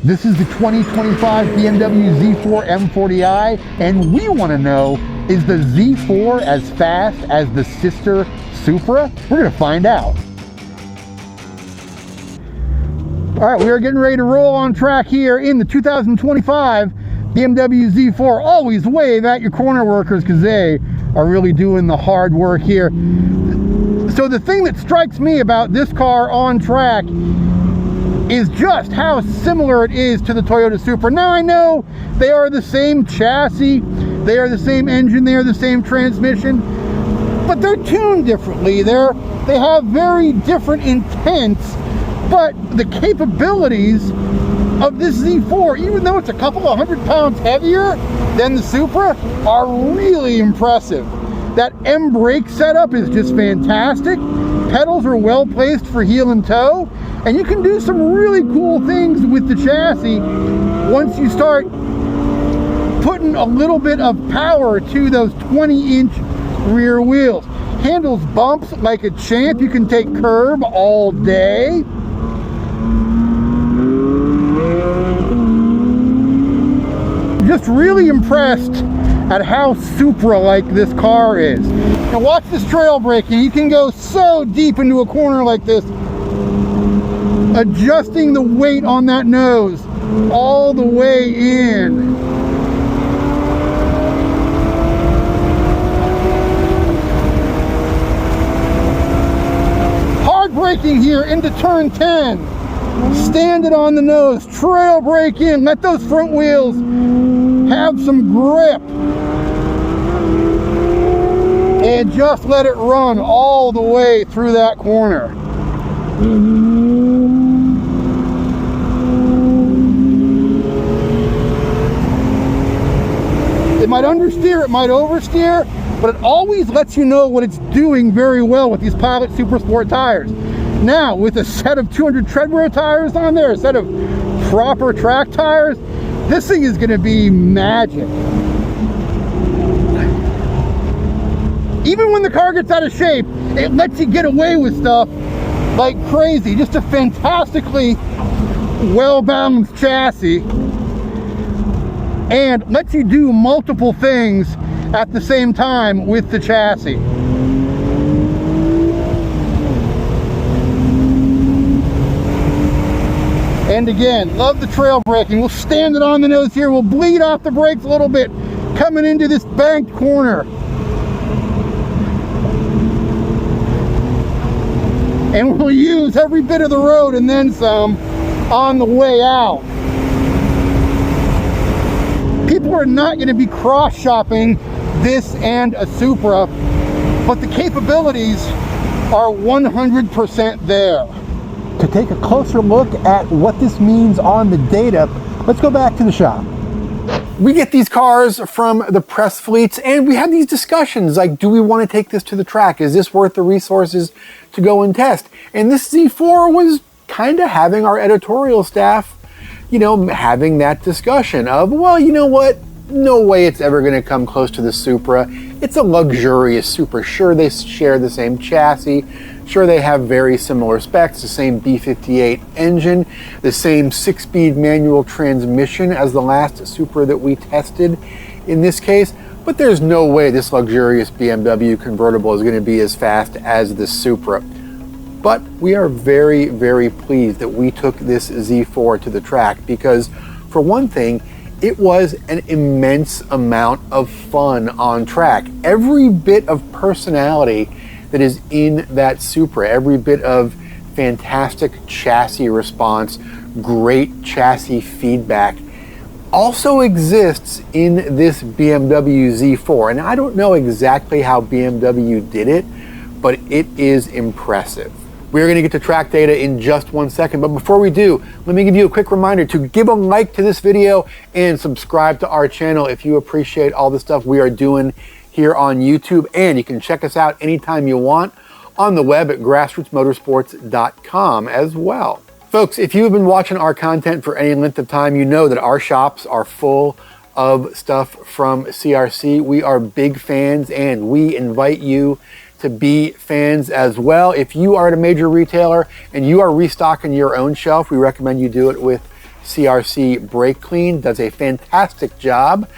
This is the 2025 BMW Z4 M40i, and we want to know, is the Z4 as fast as the sister Supra? We're going to find out. All right, we are getting ready to roll on track here in the 2025 BMW Z4. Always wave at your corner workers because they are really doing the hard work here. So the thing that strikes me about this car on track is just how similar it is to the Toyota Supra. Now I know they are the same chassis, they are the same engine, they are the same transmission, but they're tuned differently. They have very different intents, but the capabilities of this Z4, even though it's a couple of 100 pounds heavier than the Supra, are really impressive. That M brake setup is just fantastic. Pedals are well placed for heel and toe, and you can do some really cool things with the chassis once you start putting a little bit of power to those 20-inch rear wheels. Handles bumps like a champ. You can take curb all day. Just really impressed at how Supra-like this car is. Now watch this trail braking. You can go so deep into a corner like this, adjusting the weight on that nose all the way in. Hard braking here into turn 10. Stand it on the nose, trail brake in, let those front wheels have some grip, and just let it run all the way through that corner. It might understeer, it might oversteer, but it always lets you know what it's doing very well with these Pilot Super Sport tires. Now, with a set of 200 tread-wear tires on there, a set of proper track tires, this thing is going to be magic. Even when the car gets out of shape, it lets you get away with stuff like crazy. Just a fantastically well-balanced chassis, and lets you do multiple things at the same time with the chassis. And again, love the trail braking. We'll stand it on the nose here. We'll bleed off the brakes a little bit coming into this banked corner. And we'll use every bit of the road and then some on the way out. People are not going to be cross-shopping this and a Supra, but the capabilities are 100% there. To take a closer look at what this means on the data, let's go back to the shop. We get these cars from the press fleets, and we have these discussions like, do we want to take this to the track? Is this worth the resources to go and test? And this Z4 was kind of having our editorial staff, you know, having that discussion of, well, you know what? No way it's ever going to come close to the Supra. It's a luxurious Supra. Sure, they share the same chassis. Sure, they have very similar specs, the same B58 engine, the same 6-speed manual transmission as the last Supra that we tested in this case, but there's no way this luxurious BMW convertible is going to be as fast as the Supra. But we are very, very pleased that we took this Z4 to the track because, for one thing, it was an immense amount of fun on track. Every bit of personality that is in that Supra, every bit of fantastic chassis response, great chassis feedback, also exists in this BMW Z4. And I don't know exactly how BMW did it, but it is impressive. We're going to get to track data in just 1 second, but before we do, let me give you a quick reminder to give a like to this video and subscribe to our channel if you appreciate all the stuff we are doing here on YouTube, and you can check us out anytime you want on the web at grassrootsmotorsports.com as well. Folks, if you've been watching our content for any length of time, you know that our shops are full of stuff from CRC. We are big fans, and we invite you to be fans as well. If you are at a major retailer and you are restocking your own shelf, we recommend you do it with CRC brake clean does a fantastic job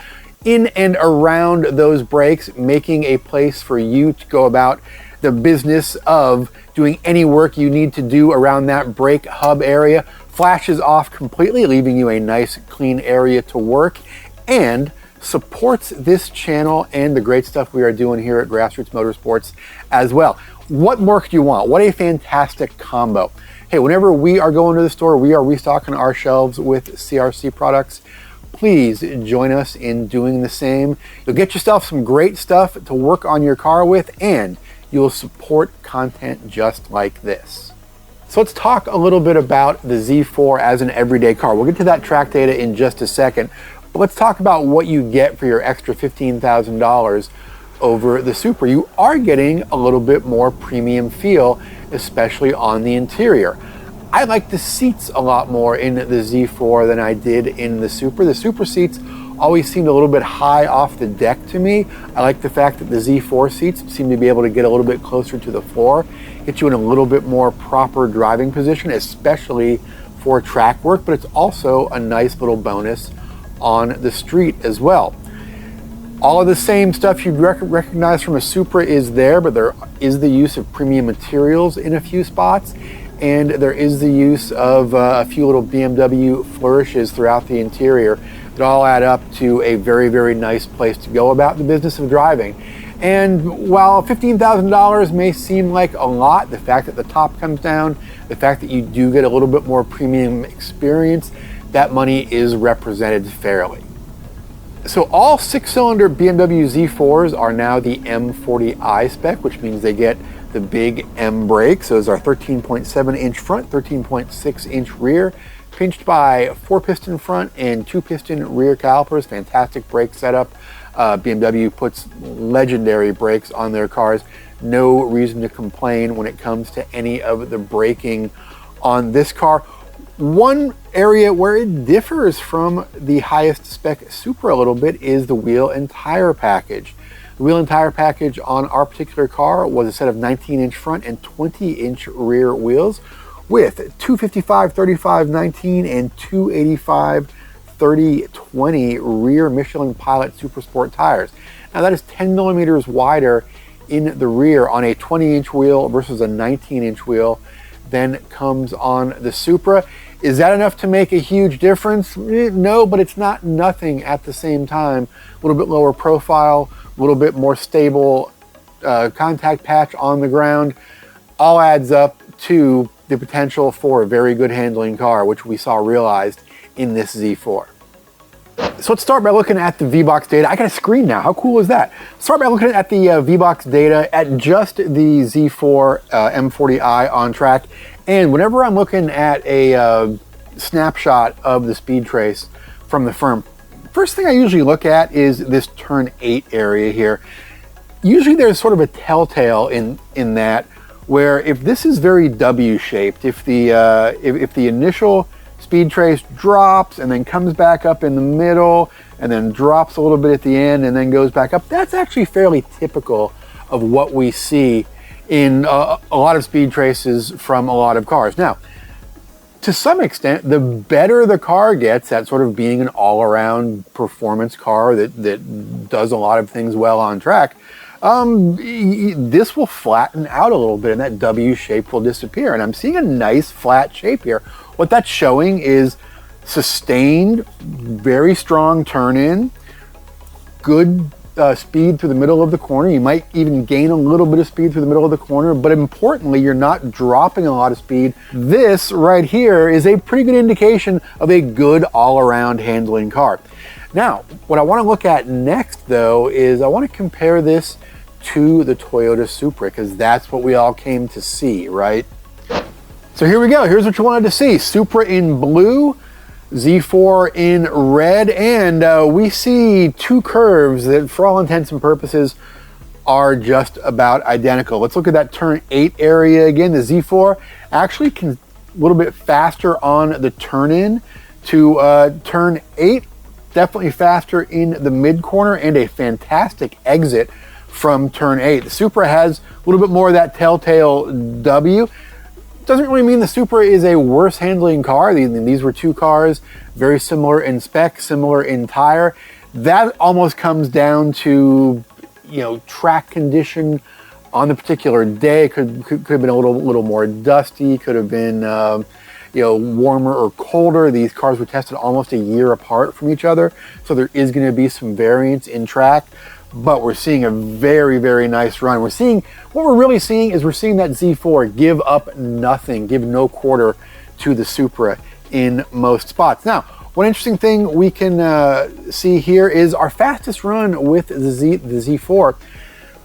in and around those brakes, making a place for you to go about the business of doing any work you need to do around that brake hub area. Flashes off completely, leaving you a nice clean area to work, and supports this channel and the great stuff we are doing here at Grassroots Motorsports as well. What more could you want? What a fantastic combo. Hey, whenever we are going to the store, we are restocking our shelves with CRC products. Please join us in doing the same. You'll get yourself some great stuff to work on your car with, and you'll support content just like this. So let's talk a little bit about the Z4 as an everyday car. We'll get to that track data in just a second, but let's talk about what you get for your extra $15,000 over the Supra. You are getting a little bit more premium feel, especially on the interior. I like the seats a lot more in the Z4 than I did in the Supra. The Supra seats always seemed a little bit high off the deck to me. I like the fact that the Z4 seats seem to be able to get a little bit closer to the floor, get you in a little bit more proper driving position, especially for track work, but it's also a nice little bonus on the street as well. All of the same stuff you'd recognize from a Supra is there, but there is the use of premium materials in a few spots, and there is the use of a few little BMW flourishes throughout the interior that all add up to a very, very nice place to go about the business of driving. And while $15,000 may seem like a lot, the fact that the top comes down, the fact that you do get a little bit more premium experience, that money is represented fairly. So all 6-cylinder BMW Z4s are now the M40i spec, which means they get the big M brakes. Those are 13.7-inch front, 13.6-inch rear, pinched by 4-piston front and 2-piston rear calipers. Fantastic brake setup. BMW puts legendary brakes on their cars. No reason to complain when it comes to any of the braking on this car. One area where it differs from the highest spec Supra a little bit is the wheel and tire package. The wheel and tire package on our particular car was a set of 19-inch front and 20-inch rear wheels with 255/35/19 and 285/30/20 rear Michelin Pilot Super Sport tires. Now that is 10 millimeters wider in the rear on a 20-inch wheel versus a 19-inch wheel than comes on the Supra. Is that enough to make a huge difference? No, but it's not nothing at the same time. A little bit lower profile, a little bit more stable contact patch on the ground, all adds up to the potential for a very good handling car, which we saw realized in this Z4. So let's start by looking at the VBox data. I got a screen now. How cool is that? Start by looking at the VBox data at just the Z4 M40i on track. And whenever I'm looking at a snapshot of the speed trace from the firm, first thing I usually look at is this turn 8 area here. Usually there's sort of a telltale in that, where if this is very W-shaped, if the initial speed trace drops and then comes back up in the middle and then drops a little bit at the end and then goes back up, that's actually fairly typical of what we see in a lot of speed traces from a lot of cars. Now, to some extent, the better the car gets at sort of being an all-around performance car that does a lot of things well on track, this will flatten out a little bit and that W shape will disappear. And I'm seeing a nice flat shape here. What that's showing is sustained, very strong turn in, good speed through the middle of the corner. You might even gain a little bit of speed through the middle of the corner, but importantly, you're not dropping a lot of speed. This right here is a pretty good indication of a good all-around handling car. Now, what I want to look at next, though, is I want to compare this to the Toyota Supra, because that's what we all came to see, right? So here we go. Here's what you wanted to see. Supra in blue, Z4 in red, and we see two curves that, for all intents and purposes, are just about identical. Let's look at that turn 8 area again. The Z4 actually can a little bit faster on the turn in to turn 8. Definitely faster in the mid corner and a fantastic exit from turn 8. The Supra has a little bit more of that telltale W. doesn't really mean the Supra is a worse handling car. These were two cars, very similar in spec, similar in tire. That almost comes down to, you know, track condition on the particular day. Could have been a little more dusty, could have been you know, warmer or colder. These cars were tested almost a year apart from each other, so there is going to be some variance in track, but we're seeing a very, very nice run. What we're really seeing is we're seeing that Z4 give up nothing, give no quarter to the Supra in most spots. Now, one interesting thing we can see here is our fastest run with the Z4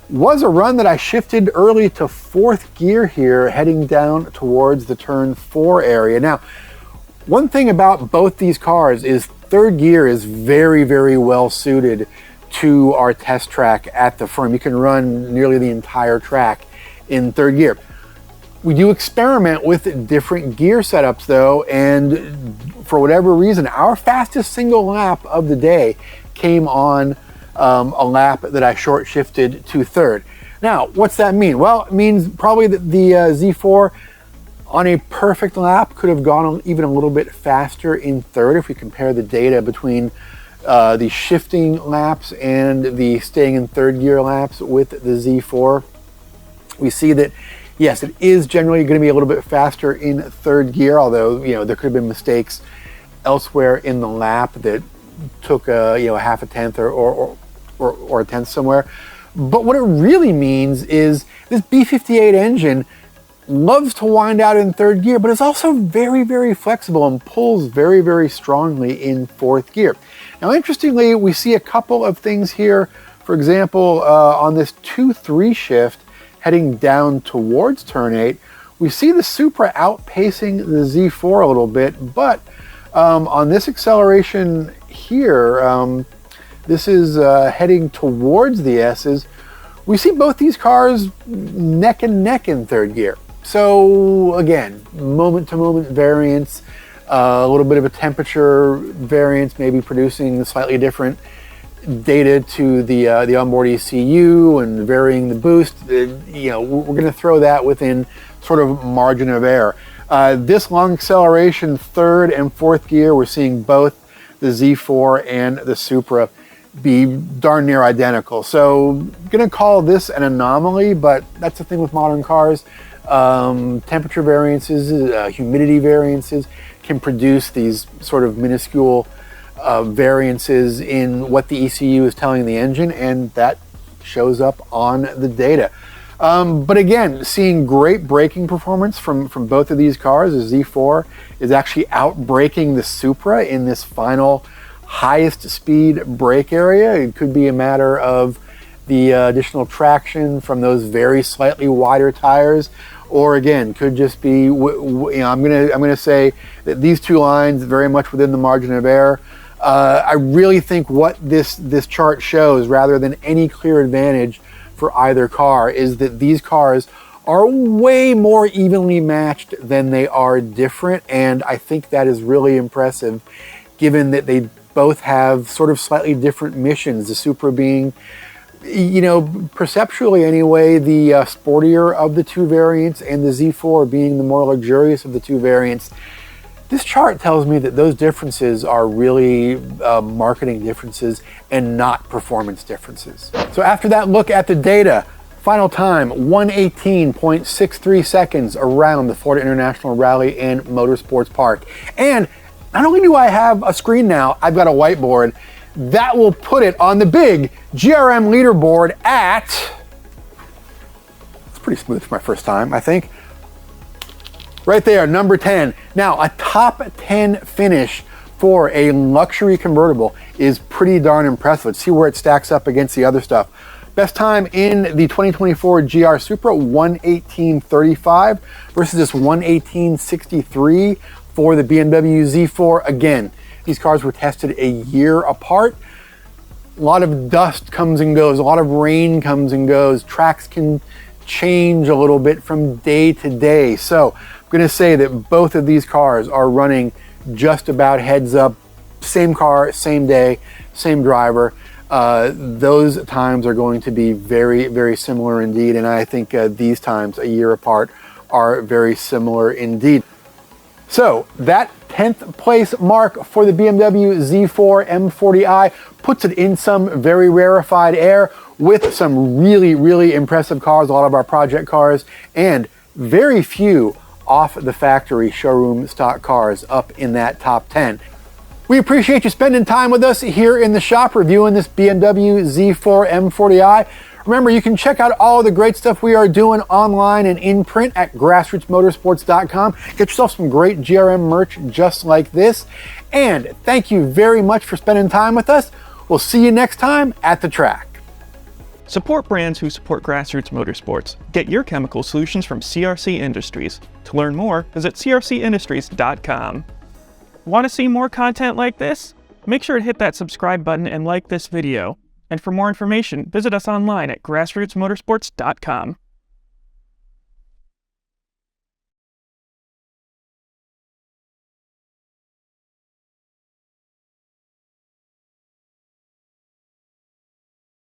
was a run that I shifted early to 4th gear here, heading down towards the turn 4 area. Now, one thing about both these cars is 3rd gear is very, very well suited to our test track at the firm. You can run nearly the entire track in 3rd gear. We do experiment with different gear setups though, and for whatever reason, our fastest single lap of the day came on a lap that I short shifted to 3rd. Now, what's that mean? Well, it means probably that the Z4 on a perfect lap could have gone even a little bit faster in 3rd if we compare the data between the shifting laps and the staying in 3rd gear laps with the Z4. We see that, yes, it is generally going to be a little bit faster in 3rd gear, although, you know, there could have been mistakes elsewhere in the lap that took you know, a half a tenth or a tenth somewhere. But what it really means is this B58 engine loves to wind out in 3rd gear, but it's also very, very flexible and pulls very, very strongly in 4th gear. Now, interestingly, we see a couple of things here. For example, on this 2-3 shift heading down towards turn 8, we see the Supra outpacing the Z4 a little bit, but on this acceleration here, this is heading towards the S's. We see both these cars neck and neck in 3rd gear. So again, moment to moment variance, a little bit of a temperature variance, maybe producing slightly different data to the onboard ECU and varying the boost. You know, we're going to throw that within sort of margin of error. This long acceleration, 3rd and 4th gear, we're seeing both the Z4 and the Supra be darn near identical. So gonna call this an anomaly, but that's the thing with modern cars. Temperature variances, humidity variances can produce these sort of minuscule variances in what the ECU is telling the engine, and that shows up on the data. But again, seeing great braking performance from both of these cars. The Z4 is actually out-braking the Supra in this final highest speed brake area. It could be a matter of the additional traction from those very slightly wider tires, or again, could just be, you know, I'm gonna say that these two lines very much within the margin of error. I really think what this chart shows, rather than any clear advantage for either car, is that these cars are way more evenly matched than they are different, and I think that is really impressive, given that they both have sort of slightly different missions. The Supra being, you know, perceptually anyway, the sportier of the two variants, and the Z4 being the more luxurious of the two variants. This chart tells me that those differences are really marketing differences and not performance differences. So after that look at the data, final time, 1:18.63 seconds around the Florida International Rally and Motorsports Park. And not only do I have a screen now, I've got a whiteboard that will put it on the big GRM leaderboard at, it's pretty smooth for my first time, I think. Right there, number 10. Now, a top 10 finish for a luxury convertible is pretty darn impressive. Let's see where it stacks up against the other stuff. Best time in the 2024 GR Supra, 1:18.35 versus this 1:18.63 for the BMW Z4. Again, these cars were tested a year apart. A lot of dust comes and goes, a lot of rain comes and goes. Tracks can change a little bit from day to day. So I'm gonna say that both of these cars are running just about heads up, same car, same day, same driver. Those times are going to be very, very similar indeed. And I think these times a year apart are very similar indeed. So that 10th place mark for the BMW Z4 M40i puts it in some very rarefied air with some really, really impressive cars, a lot of our project cars, and very few off the factory showroom stock cars up in that top 10. We appreciate you spending time with us here in the shop reviewing this BMW Z4 M40i. Remember, you can check out all of the great stuff we are doing online and in print at grassrootsmotorsports.com. Get yourself some great GRM merch just like this. And thank you very much for spending time with us. We'll see you next time at the track. Support brands who support Grassroots Motorsports. Get your chemical solutions from CRC Industries. To learn more, visit crcindustries.com. Want to see more content like this? Make sure to hit that subscribe button and like this video. And for more information, visit us online at grassrootsmotorsports.com.